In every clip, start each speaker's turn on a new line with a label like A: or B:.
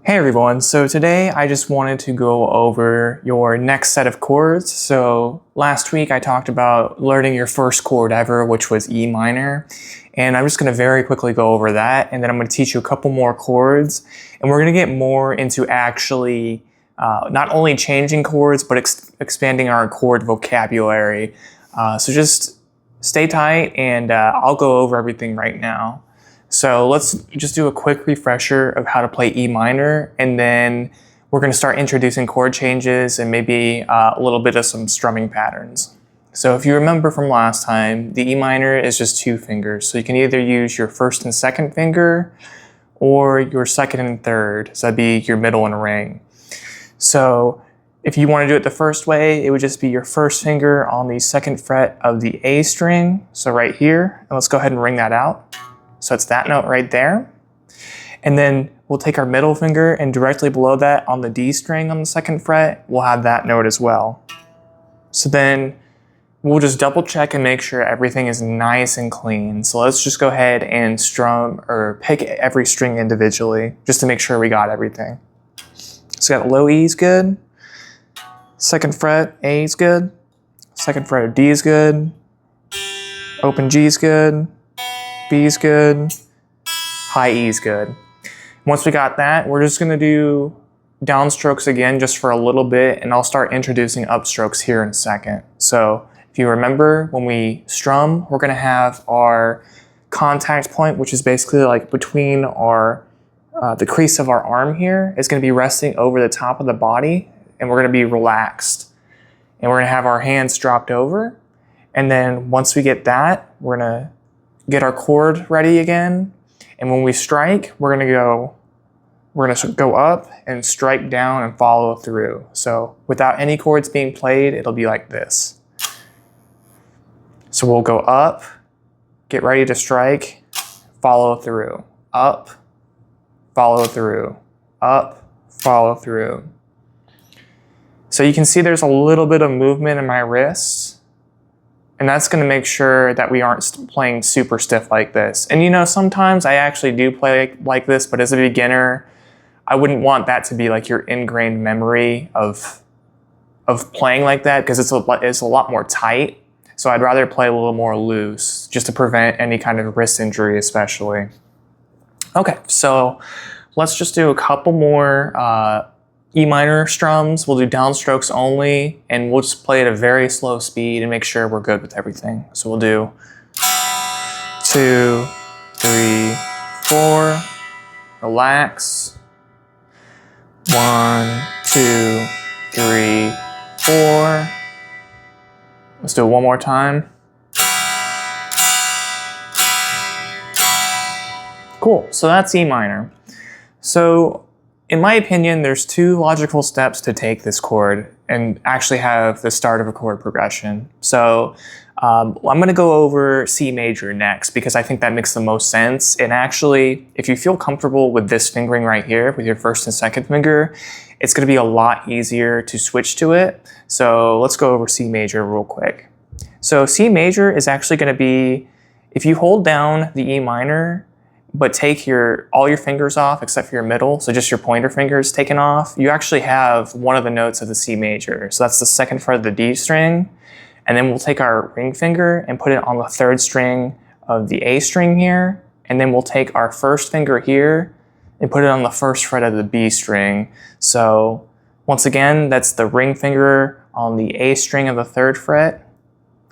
A: Hey everyone, so today I just wanted to go over your next set of chords. So last week I talked about learning your first chord ever, which was E minor. And I'm just going to very quickly go over that, and then I'm going to teach you a couple more chords. And we're going to get more into actually not only changing chords, but expanding our chord vocabulary. So just stay tight, and I'll go over everything right now. So let's just do a quick refresher of how to play E minor, and then we're going to start introducing chord changes and maybe a little bit of some strumming patterns. So if you remember from last time, the E minor is just two fingers. So you can either use your first and second finger or your second and third. So that'd be your middle and ring. So if you want to do it the first way, it would just be your first finger on the second fret of the A string. So right here, and let's go ahead and ring that out. So it's that note right there. And then we'll take our middle finger, and directly below that on the D string on the second fret, we'll have that note as well. So then we'll just double check and make sure everything is nice and clean. So let's just go ahead and strum or pick every string individually just to make sure we got everything. So got low E is good. Second fret A is good. Second fret of D is good. Open G is good. B is good, high E is good. Once we got that, we're just going to do downstrokes again just for a little bit, and I'll start introducing upstrokes here in a second. So if you remember, when we strum, we're going to have our contact point, which is basically like between our the crease of our arm here, is going to be resting over the top of the body, and we're going to be relaxed. And we're going to have our hands dropped over, and then once we get that, we're going to get our chord ready again, and when we strike, we're gonna go up and strike down and follow through. So without any chords being played, it'll be like this. So we'll go up, get ready to strike, follow through, up, follow through, up, follow through. So you can see there's a little bit of movement in my wrists. And that's going to make sure that we aren't playing super stiff like this. And you know, sometimes I actually do play like this, but as a beginner, I wouldn't want that to be like your ingrained memory of playing like that, because it's a lot more tight. So I'd rather play a little more loose just to prevent any kind of wrist injury especially. Okay, so let's just do a couple more E minor strums. We'll do downstrokes only, and we'll just play at a very slow speed and make sure we're good with everything. So we'll do 2, 3, 4, relax. 1, 2, 3, 4. Let's do it one more time. Cool, so that's E minor. So in my opinion, there's two logical steps to take this chord and actually have the start of a chord progression. So I'm going to go over C major next, because I think that makes the most sense. And actually, if you feel comfortable with this fingering right here with your first and second finger, it's going to be a lot easier to switch to it. So let's go over C major real quick. So C major is actually going to be, if you hold down the E minor, but take all your fingers off except for your middle, so just your pointer fingers taken off, you actually have one of the notes of the C major. So that's the second fret of the D string, and then we'll take our ring finger and put it on the third string of the A string here, and then we'll take our first finger here and put it on the first fret of the B string. So once again, that's the ring finger on the A string of the third fret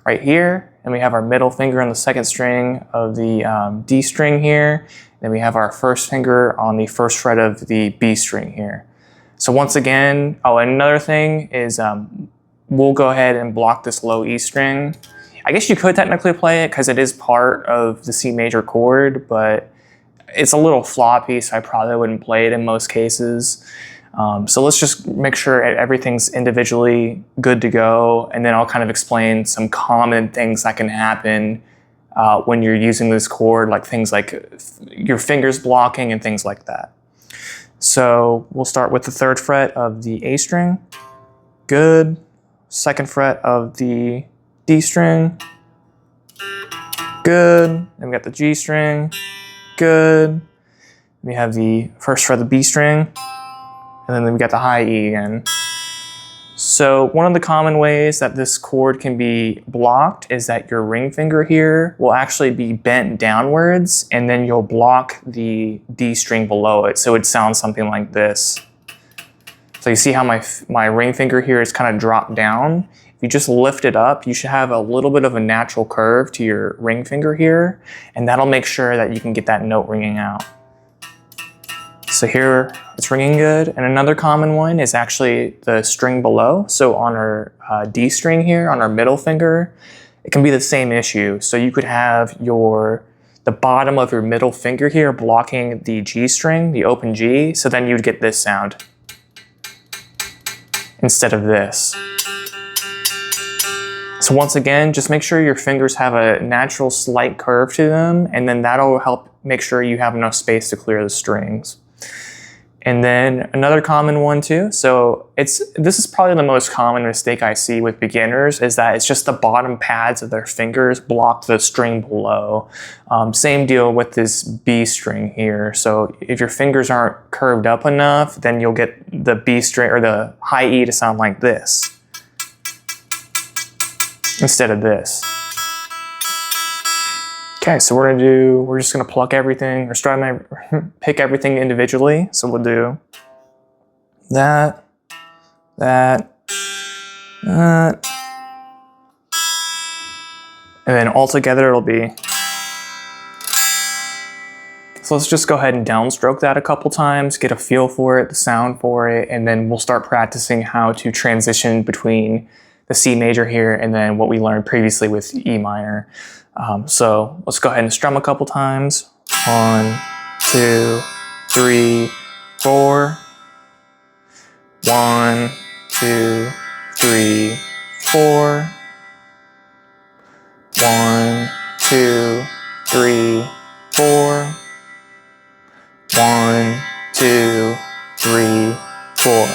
A: right here, and we have our middle finger on the second string of the D string here. Then we have our first finger on the first fret of the B string here. So once again, and another thing is we'll go ahead and block this low E string. I guess you could technically play it because it is part of the C major chord, but it's a little floppy, so I probably wouldn't play it in most cases. So let's just make sure everything's individually good to go, and then I'll kind of explain some common things that can happen when you're using this chord, like things like your fingers blocking and things like that. So we'll start with the third fret of the A string. Good. Second fret of the D string. Good. Then we got the G string. Good. We have the first fret of the B string. and then we got the high E again. So one of the common ways that this chord can be blocked is that your ring finger here will actually be bent downwards, and then you'll block the D string below it, so it sounds something like this. So you see how my ring finger here is kind of dropped down? If you just lift it up, you should have a little bit of a natural curve to your ring finger here, and that'll make sure that you can get that note ringing out. So here it's ringing good. And another common one is actually the string below. So on our D string here, on our middle finger, it can be the same issue. So you could have the bottom of your middle finger here blocking the G string, the open G, so then you'd get this sound instead of this. So once again, just make sure your fingers have a natural slight curve to them, and then that'll help make sure you have enough space to clear the strings. And then another common one too, so this is probably the most common mistake I see with beginners, is that it's just the bottom pads of their fingers block the string below. Same deal with this B string here. So if your fingers aren't curved up enough, then you'll get the B string or the high E to sound like this instead of this. Okay, so we're just gonna pluck everything, or pick everything individually. So we'll do that, and then all together it'll be. So let's just go ahead and downstroke that a couple times, get a feel for it, the sound for it, and then we'll start practicing how to transition between the C major here and then what we learned previously with E minor. So let's go ahead and strum a couple times. 1, 2, 3, 4. 1, 2, 3, 4. 1, 2, 3, 4. 1, 2, 3, 4.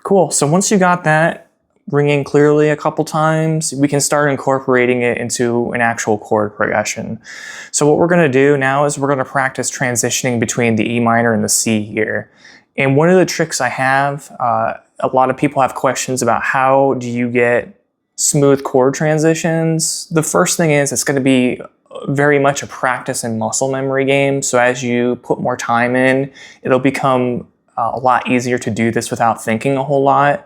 A: Cool, so once you got that ringing clearly a couple times, we can start incorporating it into an actual chord progression. So what we're gonna do now is we're gonna practice transitioning between the E minor and the C here. And one of the tricks I have, a lot of people have questions about how do you get smooth chord transitions. The first thing is it's gonna be very much a practice and muscle memory game. So as you put more time in, it'll become a lot easier to do this without thinking a whole lot.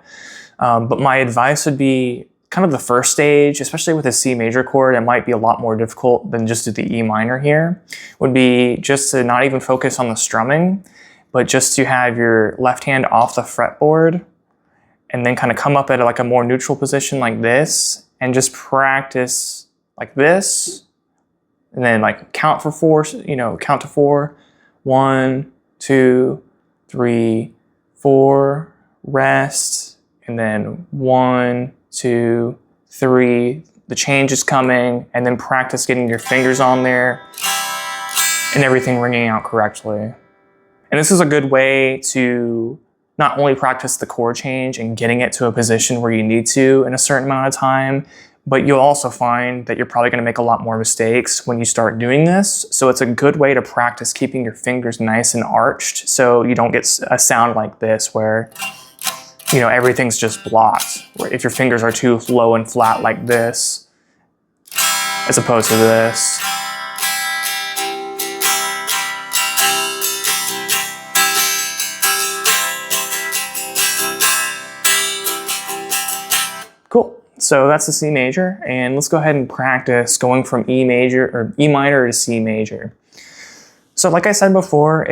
A: But my advice would be kind of the first stage, especially with a C major chord, it might be a lot more difficult than just the E minor here, would be just to not even focus on the strumming, but just to have your left hand off the fretboard and then kind of come up at like a more neutral position like this and just practice like this. And then like count for 4, count to 4. 1, 2, 3, 4, rest. And then 1, 2, 3, the change is coming, and then practice getting your fingers on there and everything ringing out correctly. And this is a good way to not only practice the chord change and getting it to a position where you need to in a certain amount of time, but you'll also find that you're probably gonna make a lot more mistakes when you start doing this. So it's a good way to practice keeping your fingers nice and arched so you don't get a sound like this where everything's just blocked. If your fingers are too low and flat like this, as opposed to this. Cool, so that's the C major, and let's go ahead and practice going from E minor to C major. So like I said before,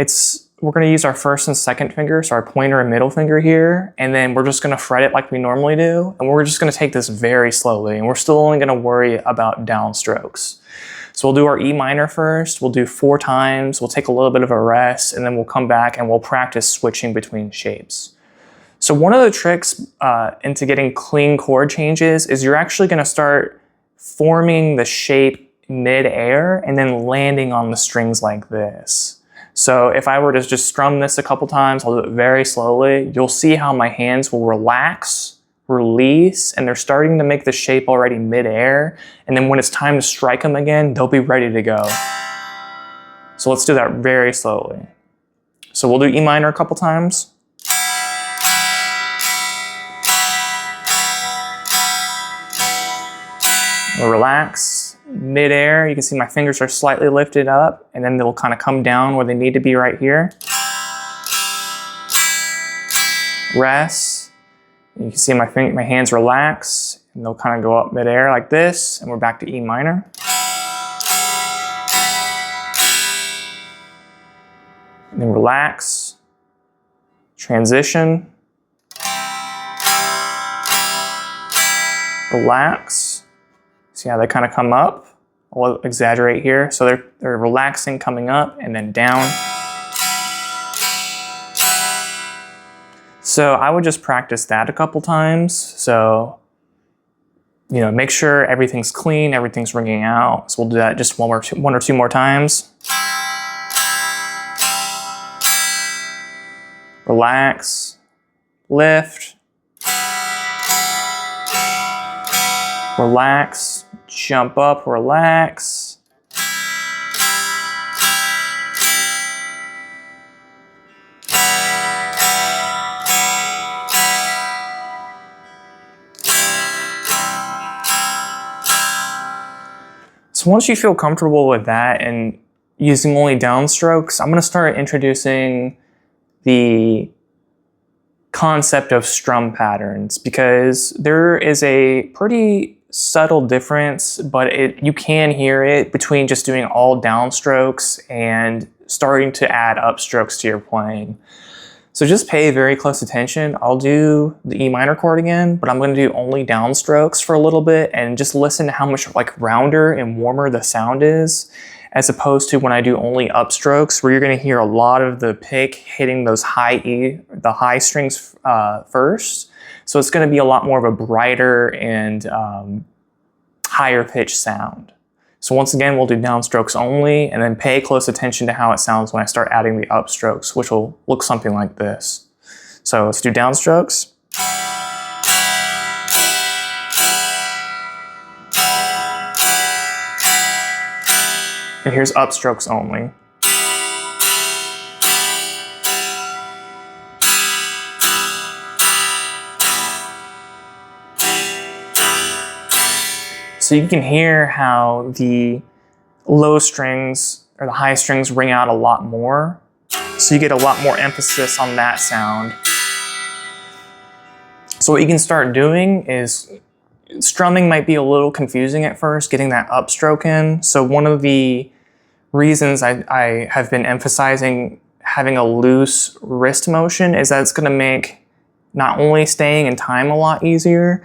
A: we're going to use our first and second finger, so our pointer and middle finger here, and then we're just going to fret it like we normally do, and we're just going to take this very slowly, and we're still only going to worry about downstrokes. So we'll do our E minor first, we'll do 4 times, we'll take a little bit of a rest, and then we'll come back and we'll practice switching between shapes. So one of the tricks into getting clean chord changes is you're actually going to start forming the shape mid-air and then landing on the strings like this. So if I were to just strum this a couple times, I'll do it very slowly, you'll see how my hands will relax, release, and they're starting to make the shape already mid-air. And then when it's time to strike them again, they'll be ready to go. So let's do that very slowly. So we'll do E minor a couple times. We'll relax. Mid-air, you can see my fingers are slightly lifted up, and then they'll kind of come down where they need to be right here. Rest. You can see my hands relax, and they'll kind of go up mid-air like this, and we're back to E minor. And then relax. Transition. Relax. See how they kind of come up? I'll exaggerate here. So they're relaxing, coming up, and then down. So I would just practice that a couple times. So, you know, make sure everything's clean, everything's ringing out. So we'll do that just one or two more times. Relax, lift, relax, jump up, relax. So once you feel comfortable with that and using only downstrokes, I'm going to start introducing the concept of strum patterns, because there is a pretty subtle difference, but you can hear it between just doing all downstrokes and starting to add upstrokes to your playing. So just pay very close attention. I'll do the E minor chord again, but I'm going to do only downstrokes for a little bit and just listen to how much like rounder and warmer the sound is, as opposed to when I do only upstrokes, where you're going to hear a lot of the pick hitting those the high strings first. So it's going to be a lot more of a brighter and higher pitched sound. So once again, we'll do downstrokes only, and then pay close attention to how it sounds when I start adding the upstrokes, which will look something like this. So let's do downstrokes. And here's upstrokes only. So you can hear how the low strings or the high strings ring out a lot more. So you get a lot more emphasis on that sound. So what you can start doing is, strumming might be a little confusing at first, getting that upstroke in. So one of the reasons I have been emphasizing having a loose wrist motion is that it's going to make not only staying in time a lot easier,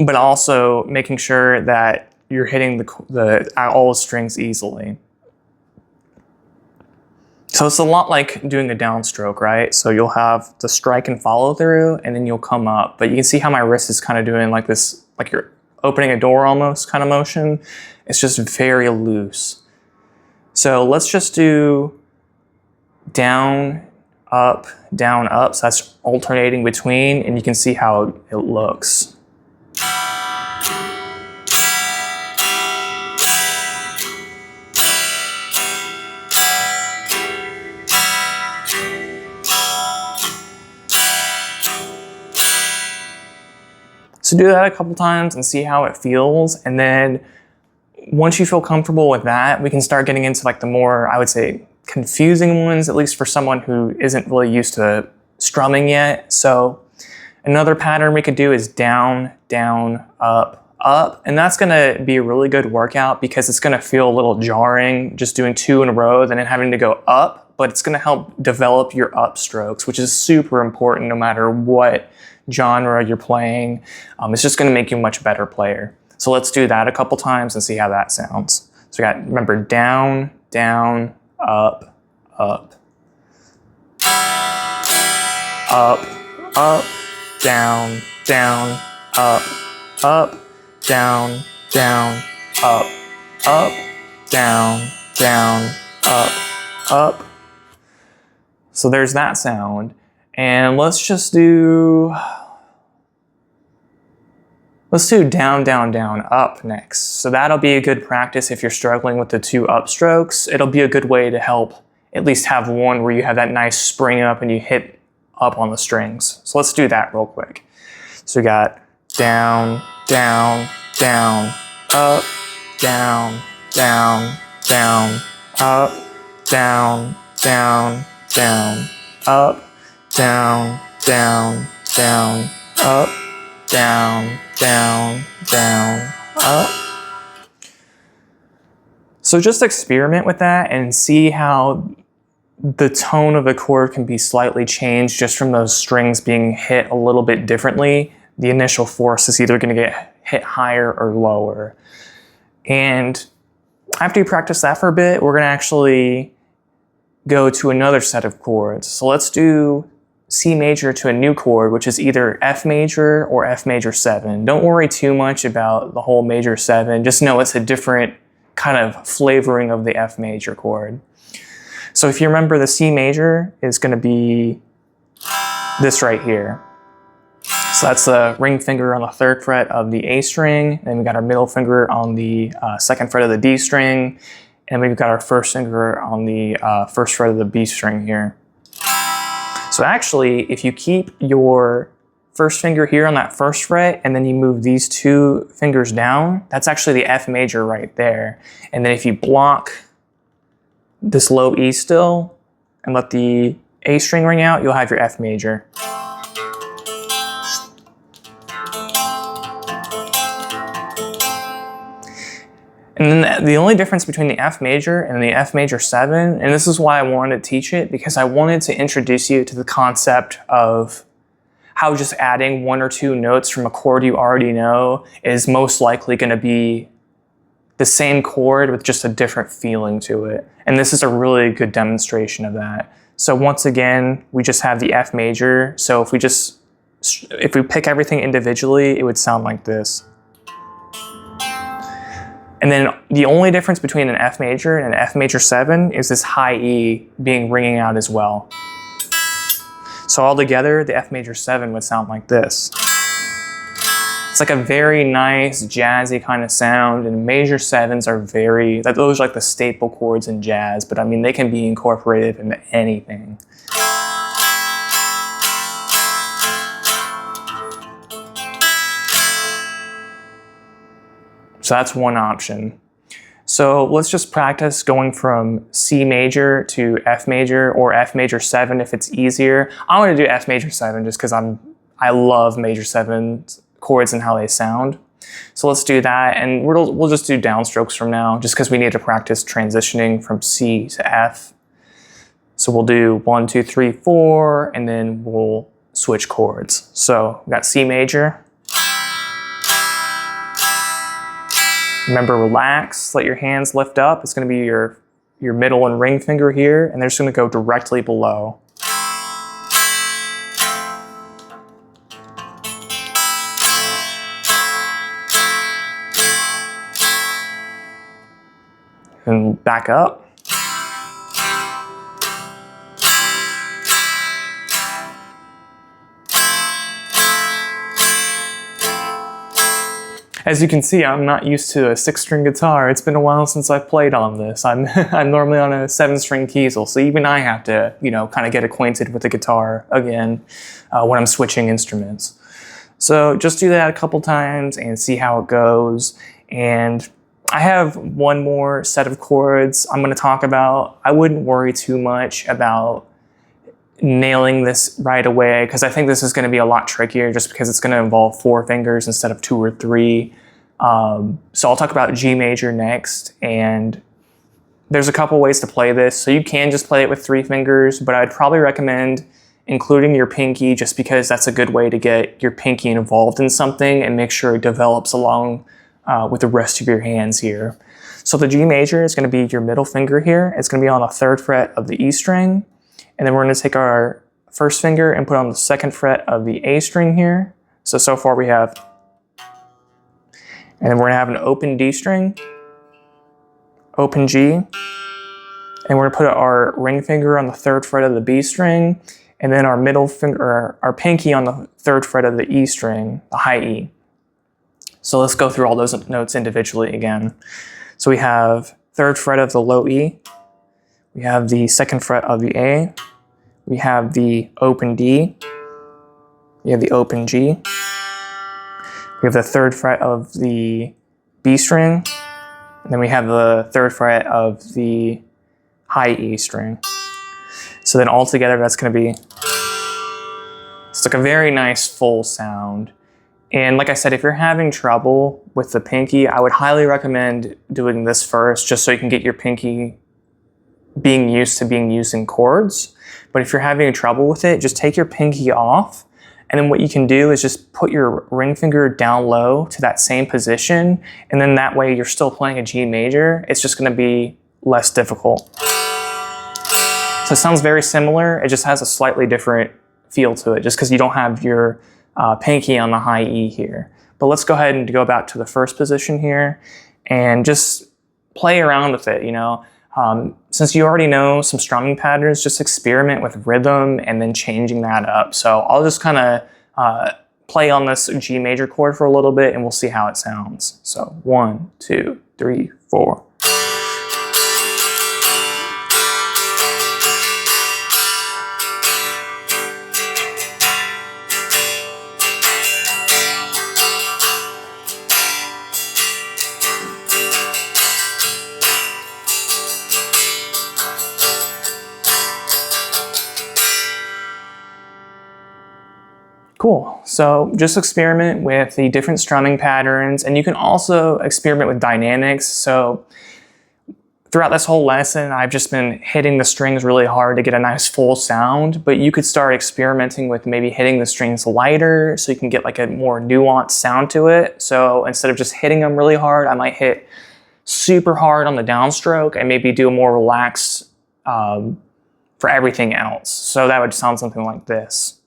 A: but also making sure that you're hitting all the strings easily. So it's a lot like doing a downstroke, right? So you'll have the strike and follow through, and then you'll come up. But you can see how my wrist is kind of doing like this, like you're opening a door almost kind of motion. It's just very loose. So let's just do down, up, down, up. So that's alternating between, and you can see how it looks. So do that a couple times and see how it feels. And then once you feel comfortable with that, we can start getting into like the more, I would say, confusing ones, at least for someone who isn't really used to strumming yet. So another pattern we could do is down, down, up, up. And that's gonna be a really good workout because it's gonna feel a little jarring just doing two in a row, then having to go up, but it's gonna help develop your upstrokes, which is super important no matter what genre you're playing. It's just going to make you a much better player. So let's do that a couple times and see how that sounds. So we got, remember, down, down, up, up, up, up, down, down, up, up, down, down, up, up, down, down, up, up. So there's that sound. And let's do down, down, down, up next. So that'll be a good practice if you're struggling with the two upstrokes. It'll be a good way to help at least have one where you have that nice spring up and you hit up on the strings. So let's do that real quick. So we got down, down, down, up, down, down, down, up, down, down, down, up, down, down, down, up, down, down, down, up. So just experiment with that and see how the tone of a chord can be slightly changed just from those strings being hit a little bit differently. The initial force is either going to get hit higher or lower. And after you practice that for a bit, we're going to actually go to another set of chords. So let's do C major to a new chord, which is either F major or F major 7. Don't worry too much about the whole major 7. Just know it's a different kind of flavoring of the F major chord. So if you remember, the C major is going to be this right here. So that's the ring finger on the 3rd fret of the A string, and we got our middle finger on the 2nd fret of the D string, and we've got our 1st finger on the 1st fret of the B string here. So actually, if you keep your 1st finger here on that 1st fret, and then you move these 2 fingers down, that's actually the F major right there. And then if you block this low E still, and let the A string ring out, you'll have your F major. And then the only difference between the F major and the F major 7, and this is why I wanted to teach it, because I wanted to introduce you to the concept of how just adding 1 or 2 notes from a chord you already know is most likely going to be the same chord with just a different feeling to it. And this is a really good demonstration of that. So once again, we just have the F major. So if we pick everything individually, it would sound like this. And then the only difference between an F major and an F major 7 is this high E being ringing out as well. So altogether, the F major 7 would sound like this. It's like a very nice, jazzy kind of sound, and major 7s are those are like the staple chords in jazz, but I mean, they can be incorporated into anything. So that's one option. So let's just practice going from C major to F major, or F major 7 if it's easier. I'm going to do F major 7 just because I love major 7 chords and how they sound. So let's do that, and we'll just do downstrokes from now, just because we need to practice transitioning from C to F. So we'll do 1, 2, 3, 4, and then we'll switch chords. So we got C major. Remember, relax, let your hands lift up. It's going to be your middle and ring finger here, and they're just going to go directly below. And back up. As you can see, I'm not used to a 6-string guitar. It's been a while since I've played on this. I'm normally on a 7-string Kiesel, so even I have to, kind of get acquainted with the guitar again when I'm switching instruments. So just do that a couple times and see how it goes. And I have one more set of chords I'm going to talk about. I wouldn't worry too much about nailing this right away, because I think this is going to be a lot trickier just because it's going to involve 4 fingers instead of 2 or 3. So I'll talk about G major next, and there's a couple ways to play this. So you can just play it with 3 fingers, but I'd probably recommend including your pinky, just because that's a good way to get your pinky involved in something and make sure it develops along with the rest of your hands here. So the G major is going to be your middle finger here. It's going to be on the 3rd fret of the E string. And then we're going to take our 1st finger and put on the 2nd fret of the A string here. So far we have, and then we're going to have an open D string, open G, and we're going to put our ring finger on the 3rd fret of the B string, and then our middle finger, our pinky on the 3rd fret of the E string, the high E. So let's go through all those notes individually again. So we have 3rd fret of the low E, we have the 2nd fret of the A, we have the open D, we have the open G, we have the 3rd fret of the B string, and then we have the 3rd fret of the high E string. So then all together that's going to be, it's like a very nice full sound. And like I said, if you're having trouble with the pinky, I would highly recommend doing this first, just so you can get your pinky being used in chords. But if you're having trouble with it, just take your pinky off. And then what you can do is just put your ring finger down low to that same position. And then that way you're still playing a G major. It's just going to be less difficult. So it sounds very similar. It just has a slightly different feel to it, just because you don't have your pinky on the high E here. But let's go ahead and go back to the first position here and just play around with it, you know. Since you already know some strumming patterns, just experiment with rhythm and then changing that up. So I'll just kind of play on this G major chord for a little bit and we'll see how it sounds. So 1, 2, 3, 4. Cool, so just experiment with the different strumming patterns, and you can also experiment with dynamics. So throughout this whole lesson, I've just been hitting the strings really hard to get a nice full sound, but you could start experimenting with maybe hitting the strings lighter so you can get like a more nuanced sound to it. So instead of just hitting them really hard, I might hit super hard on the downstroke and maybe do a more relaxed for everything else. So that would sound something like this.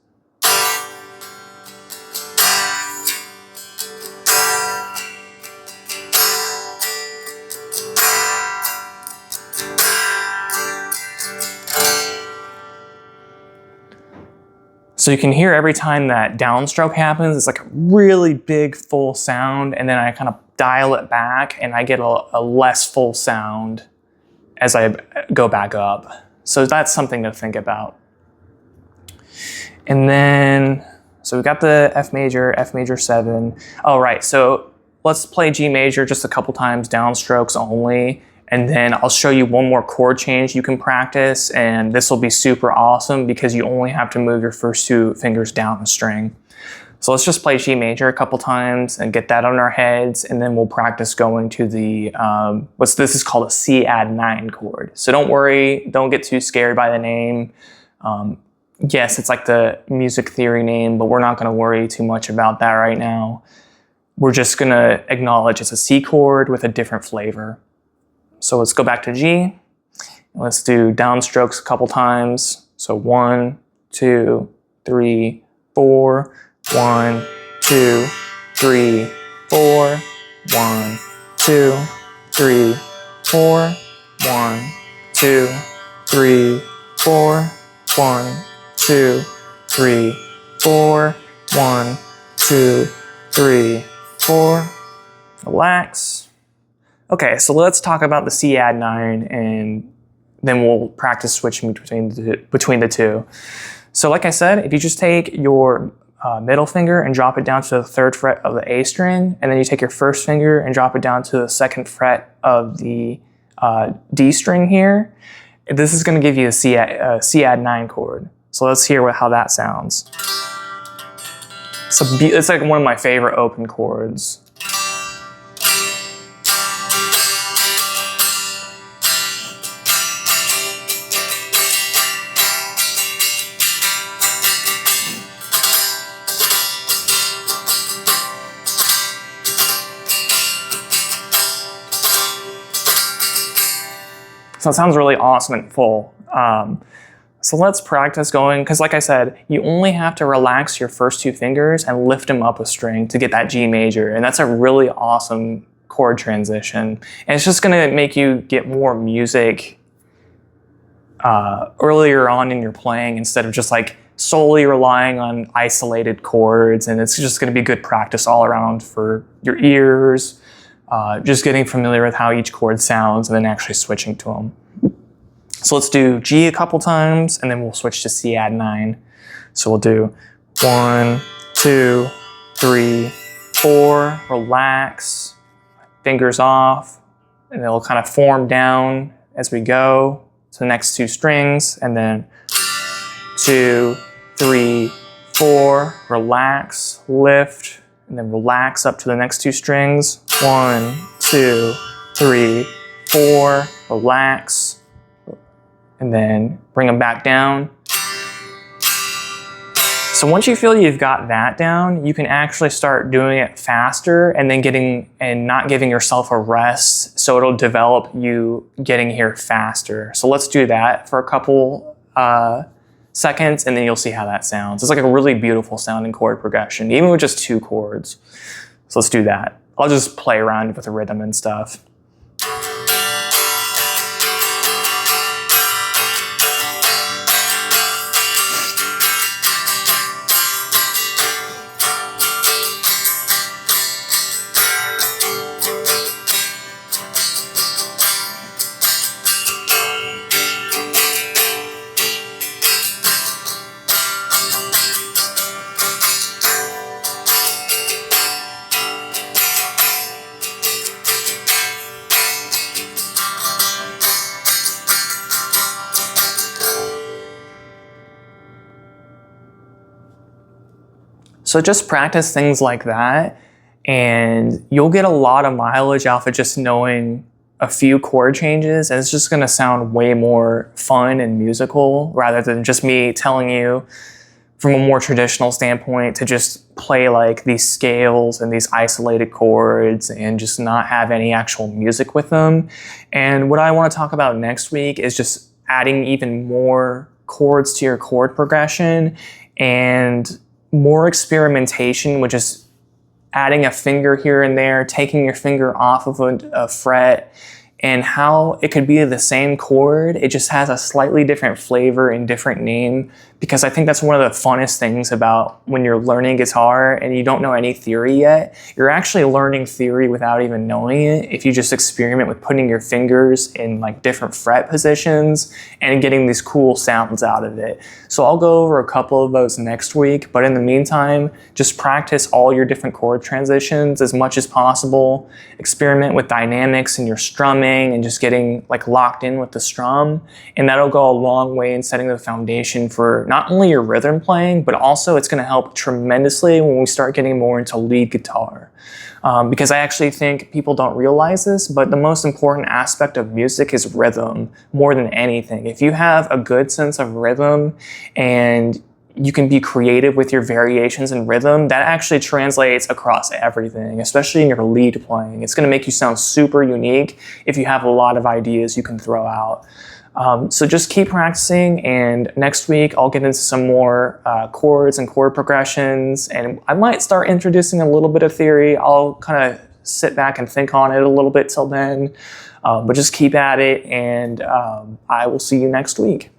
A: So you can hear every time that downstroke happens, it's like a really big full sound, and then I kind of dial it back and I get a less full sound as I go back up. So that's something to think about. And then, so we've got the F major 7. Oh, right, so let's play G major just a couple times, downstrokes only. And then I'll show you one more chord change you can practice, and this will be super awesome because you only have to move your first 2 fingers down the string. So let's just play G major a couple times and get that on our heads, and then we'll practice going to the, this is called a C add 9 chord. So don't worry, don't get too scared by the name. Yes, it's like the music theory name, but we're not gonna worry too much about that right now. We're just gonna acknowledge it's a C chord with a different flavor. So let's go back to G. Let's do downstrokes a couple times. So 1, 2, 3, 4. 1, 2, 3, 4. 1, 2, 3, 4. 1, 2, 3, 4. 1, 2, 3, 4. 1, 2, 3, 4. Relax. Okay, so let's talk about the C add 9, and then we'll practice switching between the two. So like I said, if you just take your middle finger and drop it down to the 3rd fret of the A string, and then you take your first finger and drop it down to the 2nd fret of the D string here, this is going to give you a C add 9 chord. So let's hear how that sounds. It's like one of my favorite open chords. So it sounds really awesome and full. So let's practice going, because like I said, you only have to relax your first 2 fingers and lift them up a string to get that G major, and that's a really awesome chord transition. And it's just gonna make you get more music earlier on in your playing instead of just like solely relying on isolated chords, and it's just gonna be good practice all around for your ears, just getting familiar with how each chord sounds and then actually switching to them. So let's do G a couple times, and then we'll switch to C add 9. So we'll do 1, 2, 3, 4, relax, fingers off, and they'll kind of form down as we go to the next 2 strings, and then 2, 3, 4, relax, lift, and then relax up to the next 2 strings. 1, 2, 3, 4, relax, and then bring them back down. So once you feel you've got that down, you can actually start doing it faster and then not giving yourself a rest, so it'll develop you getting here faster. So let's do that for a couple seconds, and then you'll see how that sounds. It's like a really beautiful sounding chord progression, even with just 2 chords. So let's do that. I'll just play around with the rhythm and stuff. So just practice things like that, and you'll get a lot of mileage off of just knowing a few chord changes, and it's just going to sound way more fun and musical rather than just me telling you from a more traditional standpoint to just play like these scales and these isolated chords and just not have any actual music with them. And what I want to talk about next week is just adding even more chords to your chord progression and more experimentation with just adding a finger here and there, taking your finger off of a fret, and how it could be the same chord. It just has a slightly different flavor and different name, because I think that's one of the funnest things about when you're learning guitar and you don't know any theory yet. You're actually learning theory without even knowing it if you just experiment with putting your fingers in like different fret positions and getting these cool sounds out of it. So I'll go over a couple of those next week, but in the meantime, just practice all your different chord transitions as much as possible. Experiment with dynamics in your strumming and just getting like locked in with the strum, and that'll go a long way in setting the foundation for not only your rhythm playing, but also it's going to help tremendously when we start getting more into lead guitar. Because I actually think people don't realize this, but the most important aspect of music is rhythm more than anything. If you have a good sense of rhythm and you can be creative with your variations in rhythm, that actually translates across everything, especially in your lead playing. It's going to make you sound super unique if you have a lot of ideas you can throw out. So just keep practicing, and next week I'll get into some more chords and chord progressions, and I might start introducing a little bit of theory. I'll kind of sit back and think on it a little bit till then, but just keep at it, and I will see you next week.